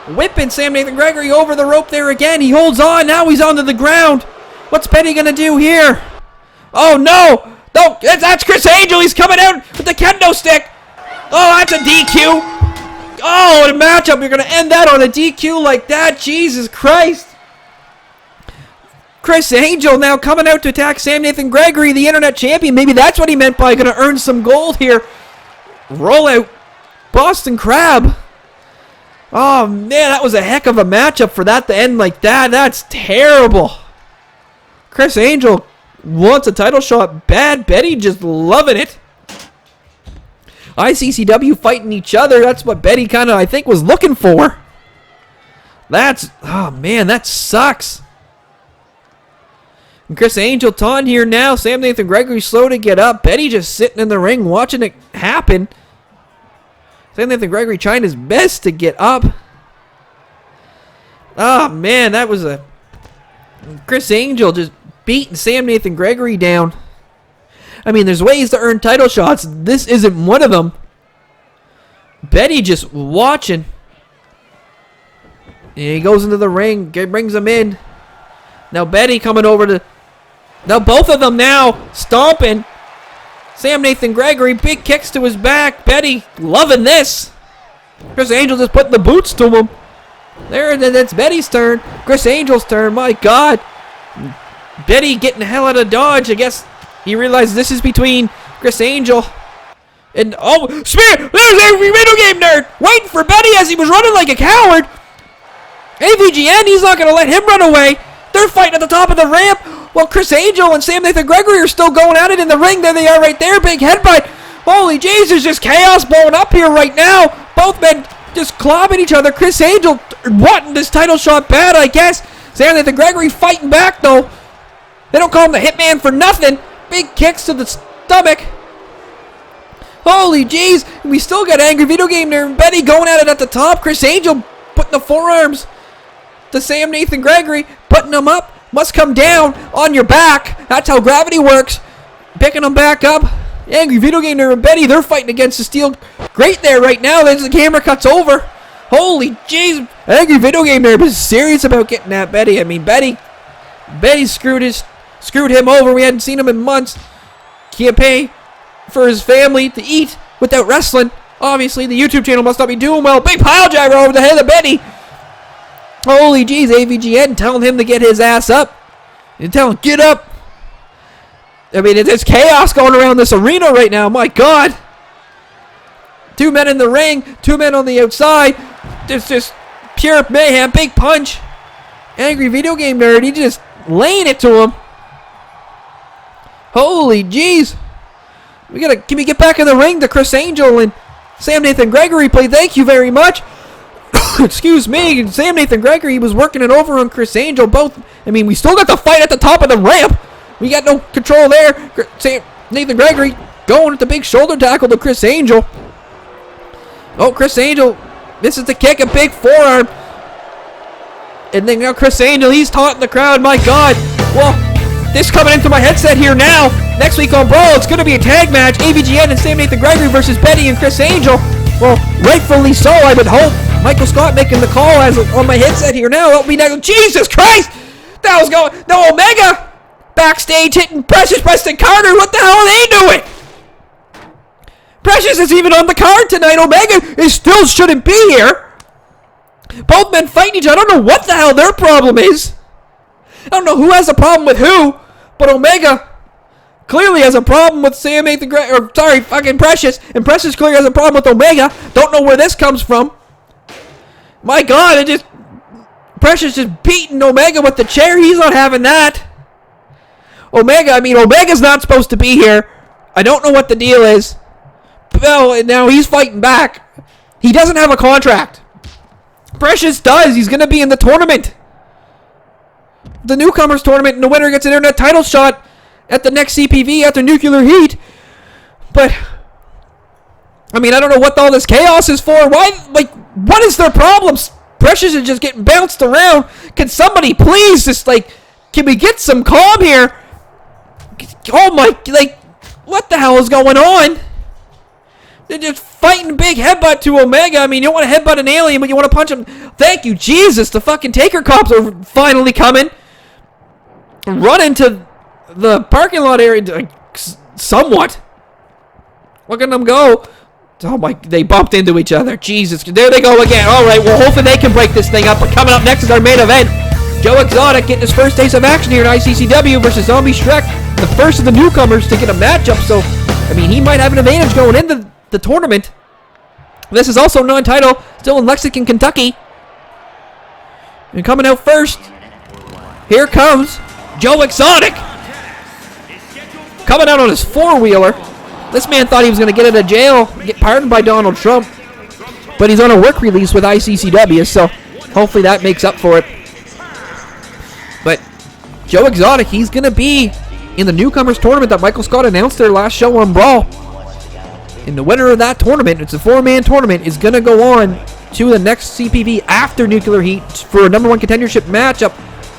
Whipping Sam Nathan Gregory over the rope there again. He holds on. Now he's onto the ground. What's Betty going to do here? Oh, no. No, that's Chris Angel. He's coming out with the kendo stick. Oh, that's a DQ. Oh, the matchup. You're going to end that on a DQ like that. Jesus Christ. Chris Angel now coming out to attack Sam Nathan Gregory, the internet champion. Maybe that's what he meant by going to earn some gold here. Roll out Boston Crab. Oh, man, that was a heck of a matchup for that to end like that. That's terrible. Chris Angel wants a title shot bad. Betty just loving it. ICCW fighting each other. That's what Betty kind of, I think, was looking for. Oh, man, that sucks. And Chris Angel taunting here now. Sam Nathan Gregory slow to get up. Betty just sitting in the ring watching it happen. Sam Nathan Gregory trying his best to get up. Oh, man, that was Chris Angel just beating Sam Nathan Gregory down. I mean, there's ways to earn title shots. This isn't one of them. Betty just watching. And he goes into the ring. Brings him in. Now Betty coming over to... Now both of them now stomping. Sam Nathan Gregory, big kicks to his back. Betty loving this. Chris Angel just putting the boots to him. There, that's Betty's turn. Chris Angel's turn. My God. Betty getting the hell out of Dodge. I guess he realized this is between Chris Angel and... Oh, Spear! There's every video game nerd! Waiting for Betty as he was running like a coward. AVGN, he's not going to let him run away. They're fighting at the top of the ramp. Well, Chris Angel and Sam Nathan Gregory are still going at it in the ring. There they are right there. Big headbutt. Holy jeez, there's just chaos blowing up here right now. Both men just clobbing each other. Chris Angel wanting this title shot bad, I guess. Sam Nathan Gregory fighting back, though. They don't call him the Hitman for nothing. Big kicks to the stomach. Holy jeez. We still got Angry Video Game there. Betty going at it at the top. Chris Angel putting the forearms to Sam Nathan Gregory. Putting him up. Must come down on your back. That's how gravity works. Picking them back up. Angry Video Game there and Betty. They're fighting against the steel grate there right now. As the camera cuts over. Holy jeez. Angry Video Game there was serious about getting at Betty. I mean, Betty screwed him over. We hadn't seen him in months. Can't pay for his family to eat without wrestling. Obviously, the YouTube channel must not be doing well. Big pile driver over the head of Betty. Holy jeez, AVGN telling him to get his ass up. And tell him, get up. I mean, there's chaos going around this arena right now. My God. 2 men in the ring. 2 men on the outside. There's just pure mayhem. Big punch. Angry Video Game Nerd. He just laying it to him. Holy jeez. Can we get back in the ring to Chris Angel and Sam Nathan Gregory play? Thank you very much. Excuse me. Sam Nathan Gregory was working it over on Chris Angel. We still got the fight at the top of the ramp. We got no control there. Sam Nathan Gregory going with the big shoulder tackle to Chris Angel. Oh, Chris Angel. This is the kick, a big forearm. And then now Chris Angel, he's taunting the crowd. My God. Well, this coming into my headset here now. Next week on Brawl, it's going to be a tag match. AVGN and Sam Nathan Gregory versus Betty and Chris Angel. Well, rightfully so, I would hope. Michael Scott making the call as on my headset here now. Help me now. Jesus Christ! That was going. No, Omega backstage hitting Precious Preston Carter. What the hell are they doing? Precious is even on the card tonight. Omega still shouldn't be here. Both men fighting each other. I don't know what the hell their problem is. I don't know who has a problem with who, but Omega clearly has a problem with Sam Nathan Precious, and Precious clearly has a problem with Omega. Don't know where this comes from. My God, Precious just beating Omega with the chair. He's not having that. Omega's not supposed to be here. I don't know what the deal is. Well, now he's fighting back. He doesn't have a contract. Precious does. He's going to be in the tournament. The newcomers tournament, and the winner gets an internet title shot at the next CPV after Nuclear Heat. But, I don't know what all this chaos is for. Why, what is their problems? Precious is just getting bounced around. Can somebody please can we get some calm here? Oh my, what the hell is going on? They're just fighting big headbutt to Omega. You don't want to headbutt an alien, but you want to punch him. Thank you, Jesus. The fucking Taker cops are finally coming. Run into the parking lot area, somewhat. Look at them go. Oh my, they bumped into each other. Jesus, there they go again. All right, well, hopefully they can break this thing up. But coming up next is our main event. Joe Exotic getting his first taste of action here in ICCW versus Zombie Shrek. The first of the newcomers to get a matchup. So, he might have an advantage going into the tournament. This is also non-title, still in Lexington, Kentucky. And coming out first, here comes Joe Exotic. Coming out on his four-wheeler. This man thought he was going to get out of jail, get pardoned by Donald Trump. But he's on a work release with ICCW, so hopefully that makes up for it. But Joe Exotic, he's going to be in the newcomers tournament that Michael Scott announced their last show on Brawl. And the winner of that tournament, it's a four-man tournament, is going to go on to the next CPV after Nuclear Heat for a number one contendership matchup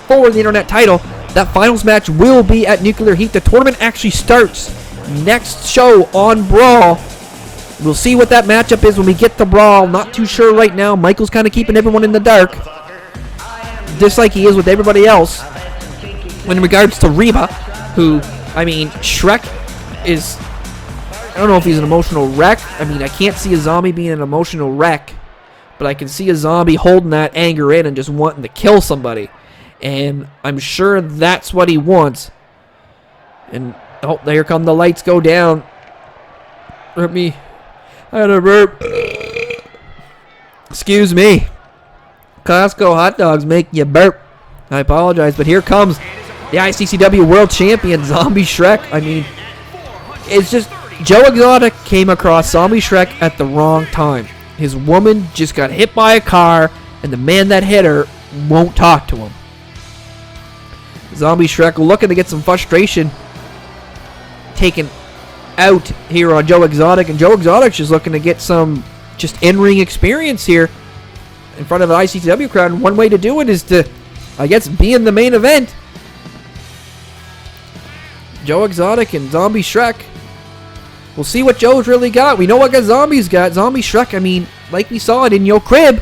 for the internet title. That finals match will be at Nuclear Heat. The tournament actually starts next show on Brawl. We'll see what that matchup is when we get to Brawl. Not too sure right now. Michael's kind of keeping everyone in the dark, just like he is with everybody else. In regards to Reba, who, Shrek is, I don't know if he's an emotional wreck. I can't see a zombie being an emotional wreck, but I can see a zombie holding that anger in and just wanting to kill somebody. And I'm sure that's what he wants. And, oh, here come the lights go down. Let me, I had a burp. Excuse me. Costco hot dogs make you burp. I apologize, but here comes the ICCW World Champion, Zombie Shrek. It's just, Joe Exotic came across Zombie Shrek at the wrong time. His woman just got hit by a car, and the man that hit her won't talk to him. Zombie Shrek looking to get some frustration taken out here on Joe Exotic, and Joe Exotic's just looking to get some just in-ring experience here in front of an ICCW crowd, and one way to do it is to, be in the main event. Joe Exotic and Zombie Shrek. We'll see what Joe's really got. We know what Zombie's got. Zombie Shrek, like we saw it in Yo Crib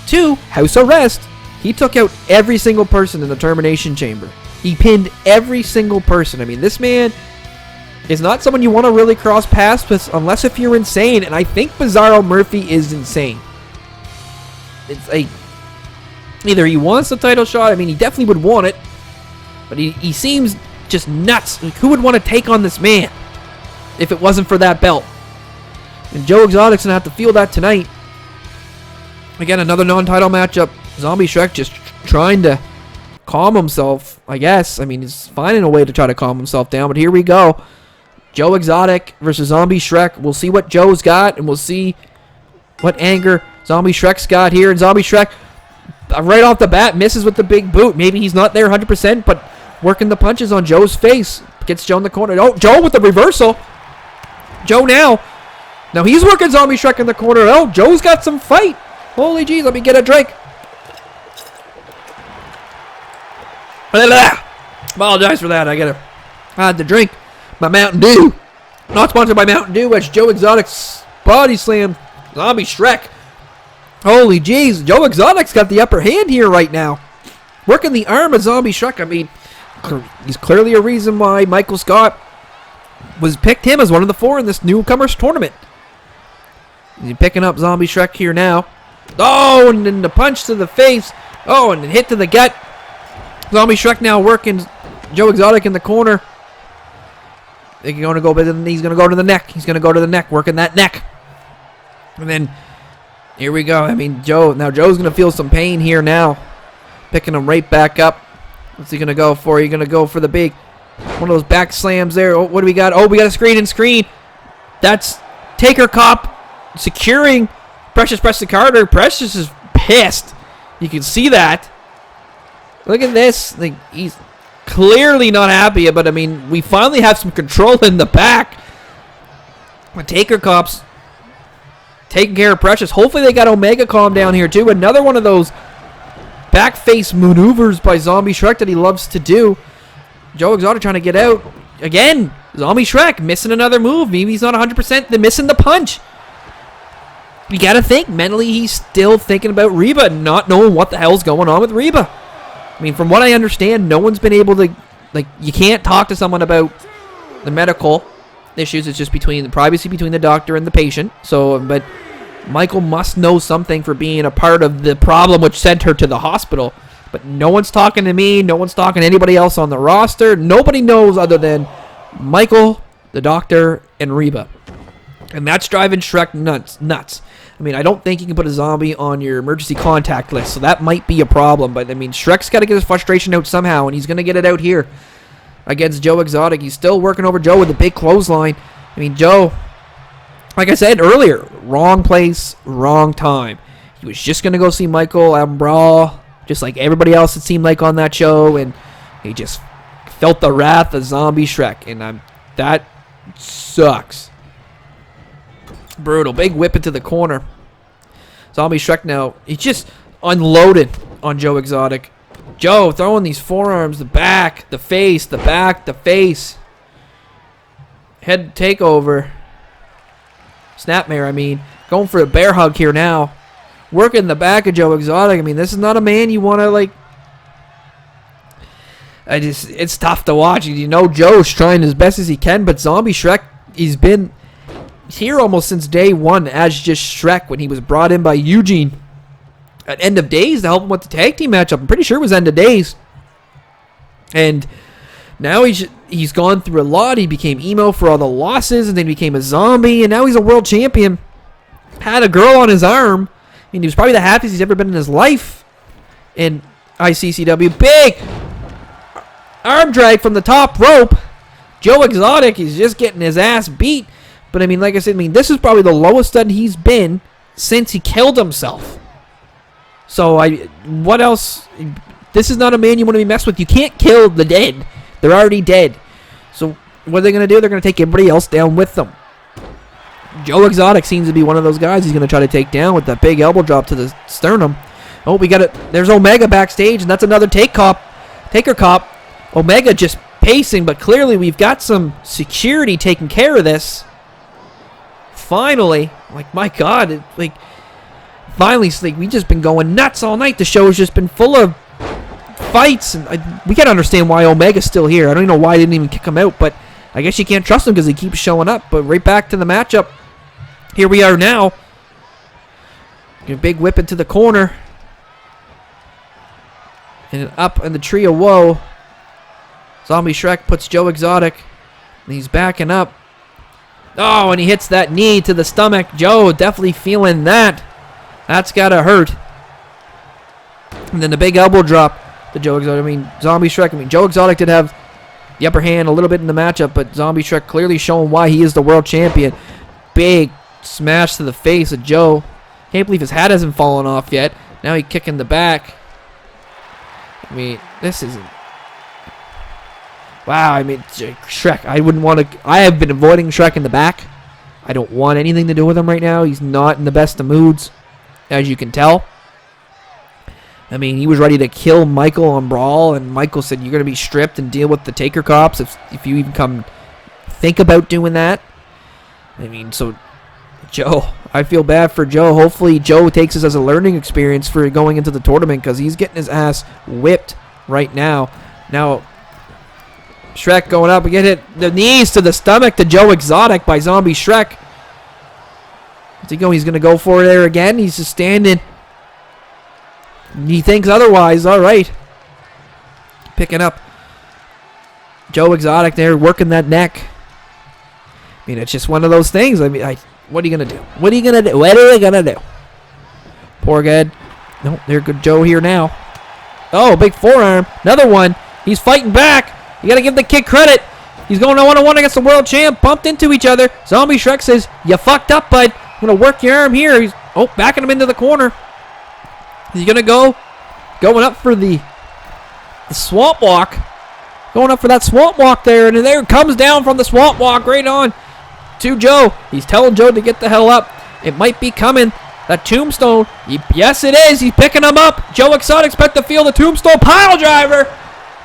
2, House Arrest. He took out every single person in the Termination Chamber. He pinned every single person. This man is not someone you want to really cross paths with unless if you're insane, and I think Bizzaro Murphy is insane. It's either he wants the title shot, he definitely would want it, but he seems just nuts. Who would want to take on this man if it wasn't for that belt? And Joe Exotic's going to have to feel that tonight. Again, another non-title matchup. Zombie Shrek just trying to calm himself, I guess. He's finding a way to try to calm himself down, but here we go. Joe Exotic versus Zombie Shrek. We'll see what Joe's got, and we'll see what anger Zombie Shrek's got here. And Zombie Shrek, right off the bat, misses with the big boot. Maybe he's not there 100%, but working the punches on Joe's face. Gets Joe in the corner. Oh, Joe with the reversal. Joe now. Now he's working Zombie Shrek in the corner. Oh, Joe's got some fight. Holy jeez, let me get a drink. Apologize for that. I had to drink my Mountain Dew. Not sponsored by Mountain Dew, which Joe Exotic's body slammed Zombie Shrek. Holy jeez, Joe Exotic's got the upper hand here right now. Working the arm of Zombie Shrek. I mean, he's clearly a reason why Michael Scott picked him as one of the 4 in this newcomers tournament. He's picking up Zombie Shrek here now. Oh, and then the punch to the face. Oh, and then hit to the gut. Zombie Shrek now working Joe Exotic in the corner. He's going to go to the neck. He's going to go to the neck, working that neck. And then, here we go. I mean, Joe's going to feel some pain here now. Picking him right back up. What's he going to go for? He's going to go for the big, one of those back slams there. Oh, what do we got? Oh, we got a screen and screen. That's Taker Cop securing Precious Preston Carter. Precious is pissed. You can see that. Look at this. Like, he's clearly not happy, but I mean, we finally have some control in the back. But Taker Cop's taking care of Precious. Hopefully they got Omega calm down here too. Another one of those back face maneuvers by Zombie Shrek that he loves to do. Joe Exotic trying to get out. Again, Zombie Shrek missing another move. Maybe he's not 100%. They're missing the punch. You got to think, mentally he's still thinking about Reba, not knowing what the hell's going on with Reba. I mean, from what I understand, no one's been able to, like, you can't talk to someone about the medical issues. It's just the privacy between the doctor and the patient. So, but Michael must know something for being a part of the problem which sent her to the hospital. But no one's talking to me. No one's talking to anybody else on the roster. Nobody knows other than Michael, the doctor, and Reba. And that's driving Shrek nuts. I mean, I don't think you can put a zombie on your emergency contact list, so that might be a problem. But, I mean, Shrek's got to get his frustration out somehow, and he's going to get it out here against Joe Exotic. He's still working over Joe with a big clothesline. I mean, Joe, like I said earlier, wrong place, wrong time. He was just going to go see Michael Brawl, just like everybody else it seemed like on that show, and he just felt the wrath of Zombie Shrek, and that sucks. Brutal. Big whip into the corner. Zombie Shrek now, he's just unloaded on Joe Exotic. Joe throwing these forearms, the back, the face, the back, the face. Head takeover. Snapmare, I mean. Going for a bear hug here now. Working the back of Joe Exotic. I mean, this is not a man you want to, like... It's tough to watch. You know Joe's trying as best as he can, but Zombie Shrek, he's been here almost since day one as just Shrek when he was brought in by Eugene at End of Days to help him with the tag team matchup. I'm pretty sure it was End of Days. And now he's gone through a lot. He became emo for all the losses, and then became a zombie, and now he's a world champion. Had a girl on his arm, and he was probably the happiest he's ever been in his life in ICCW. Big arm drag from the top rope. Joe Exotic is just getting his ass beat. But, I mean, like I said, this is probably the lowest that he's been since he killed himself. So, what else? This is not a man you want to be messed with. You can't kill the dead. They're already dead. So, what are they going to do? They're going to take everybody else down with them. Joe Exotic seems to be one of those guys he's going to try to take down with that big elbow drop to the sternum. Oh, we got it. There's Omega backstage, and that's another Taker Cop. Omega just pacing, but clearly we've got some security taking care of this. Finally, like, my God, finally, we just been going nuts all night. The show has just been full of fights, and we gotta understand why Omega's still here. I don't even know why I didn't even kick him out, but I guess you can't trust him because he keeps showing up. But right back to the matchup. Here we are now. A big whip into the corner. And up in the tree of woe. Zombie Shrek puts Joe Exotic. And he's backing up. Oh, and he hits that knee to the stomach. Joe definitely feeling that. That's got to hurt. And then the big elbow drop to Joe Exotic. Zombie Shrek. Joe Exotic did have the upper hand a little bit in the matchup, but Zombie Shrek clearly showing why he is the world champion. Big smash to the face of Joe. Can't believe his hat hasn't fallen off yet. Now he kicking the back. I mean, this isn't... Wow, I mean, Shrek, I wouldn't want to... I have been avoiding Shrek in the back. I don't want anything to do with him right now. He's not in the best of moods, as you can tell. I mean, he was ready to kill Michael on Brawl, and Michael said, you're going to be stripped and deal with the Taker cops if you even come think about doing that. I mean, so, Joe, I feel bad for Joe. Hopefully, Joe takes this as a learning experience for going into the tournament, because he's getting his ass whipped right now. Now, Shrek going up and get hit the knees to the stomach to Joe Exotic by Zombie Shrek. What's he going? He's going to go for it there again. He's just standing. He thinks otherwise. All right. Picking up Joe Exotic there, working that neck. I mean, it's just one of those things. I mean, what are you going to do? What are you going to do? What are you going to do? Poor guy. No, they're good Joe here now. Oh, big forearm. Another one. He's fighting back. You got to give the kid credit. He's going 1-on-1 against the world champ. Bumped into each other. Zombie Shrek says, you fucked up, bud. I'm going to work your arm here. He's, backing him into the corner. He's going to going up for the swamp walk. Going up for that swamp walk there. And there comes down from the swamp walk right on to Joe. He's telling Joe to get the hell up. It might be coming. That tombstone. Yes, it is. He's picking him up. Joe Exotic expect to feel the tombstone pile driver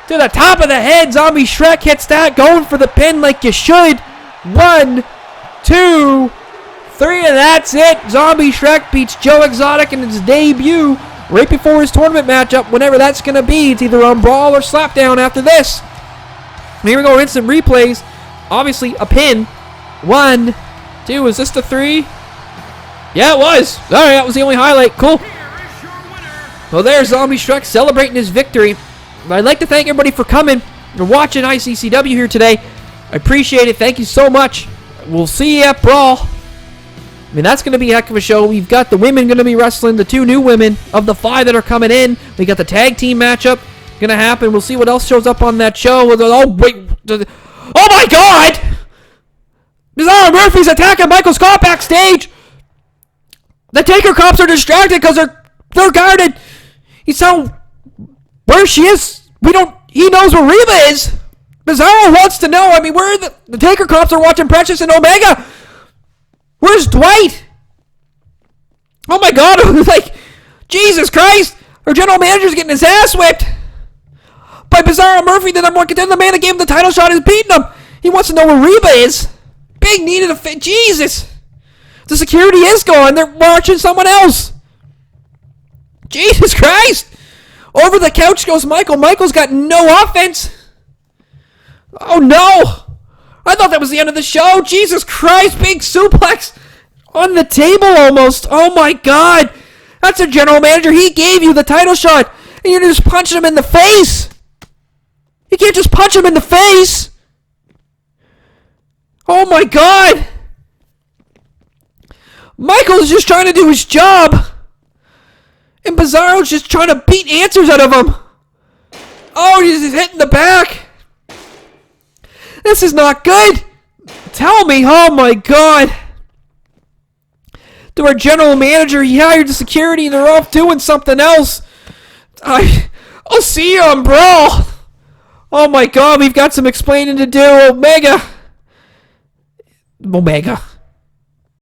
to the top of the head. Zombie Shrek hits that. Going for the pin like you should. 1, 2, 3, and that's it. Zombie Shrek beats Joe Exotic in his debut. Right before his tournament matchup, whenever that's going to be. It's either on Brawl or Slapdown after this. Here we go, instant replays. Obviously, a pin. 1, 2, is this the 3? Yeah, it was. All right, that was the only highlight. Cool. Well, there's Zombie Shrek celebrating his victory. I'd like to thank everybody for coming and watching ICCW here today. I appreciate it. Thank you so much. We'll see you at Brawl. I mean, that's going to be a heck of a show. We've got the women going to be wrestling, the 2 new women of the 5 that are coming in. We got the tag team matchup going to happen. We'll see what else shows up on that show. Oh, wait. Oh, my God! Bizzaro Murphy's attacking Michael Scott backstage. The Taker cops are distracted because they're guarded. He's telling where she is. He knows where Reba is. Bizzaro wants to know. I mean, where are the Taker cops are watching Precious and Omega. Where's Dwight? Oh my God, like, Jesus Christ. Our general manager's getting his ass whipped by Bizzaro Murphy, the number 1 contender. The man that gave him the title shot is beating him. He wants to know where Reba is. Big knee to the face. Jesus. The security is gone. They're watching someone else. Jesus Christ. Over the couch goes Michael. Michael's got no offense. Oh no. I thought that was the end of the show. Jesus Christ, big suplex on the table almost. Oh my God. That's a general manager. He gave you the title shot, and you're just punching him in the face. You can't just punch him in the face. Oh my God. Michael's just trying to do his job, and Bizzaro's just trying to beat answers out of him. Oh, he's hitting the back. This is not good. Tell me, oh my God. To our general manager, he hired the security and they're off doing something else. I'll see you on Brawl. Oh my God, we've got some explaining to do. Omega.